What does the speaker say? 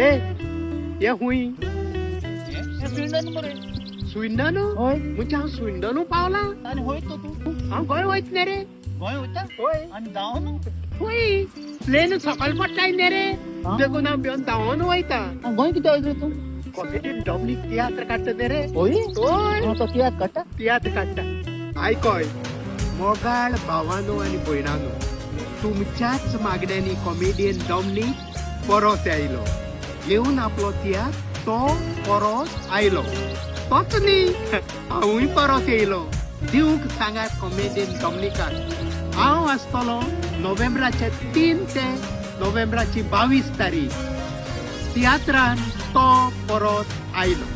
ए ये हुई स्विंडन बरे स्विंडनू होय म्हणजे हा स्विंडनू पावला आणि होय तो तू हा गोय वयत ने रे गोय होता होय आणि जाऊ ना होय प्लेन सकल पडटाय ने रे हा? देखून हांव भिवन धांवन वयता गोय किती वयत रे तू कॉमेडीन डॉमनी तियात्र काडटा ने रे होय होय हा, तो कियात काटा तियात्र काडटा आयकय मोगाळ भावानो आनी भयणानो तुमच्याच मागण्यांनी कॉमेडियन डॉमनी परत आयलो येवन आपलो तियात्र तो परत आयलो तोच न्ही हांवूय परत येयलो दिवंक सांगात कॉमेडियन डॉमनिकाक हांव आसतलो नोव्हेंबराचे 3 ते नोव्हेंबराची 22 तारीख तियात्रान तो परत आयलो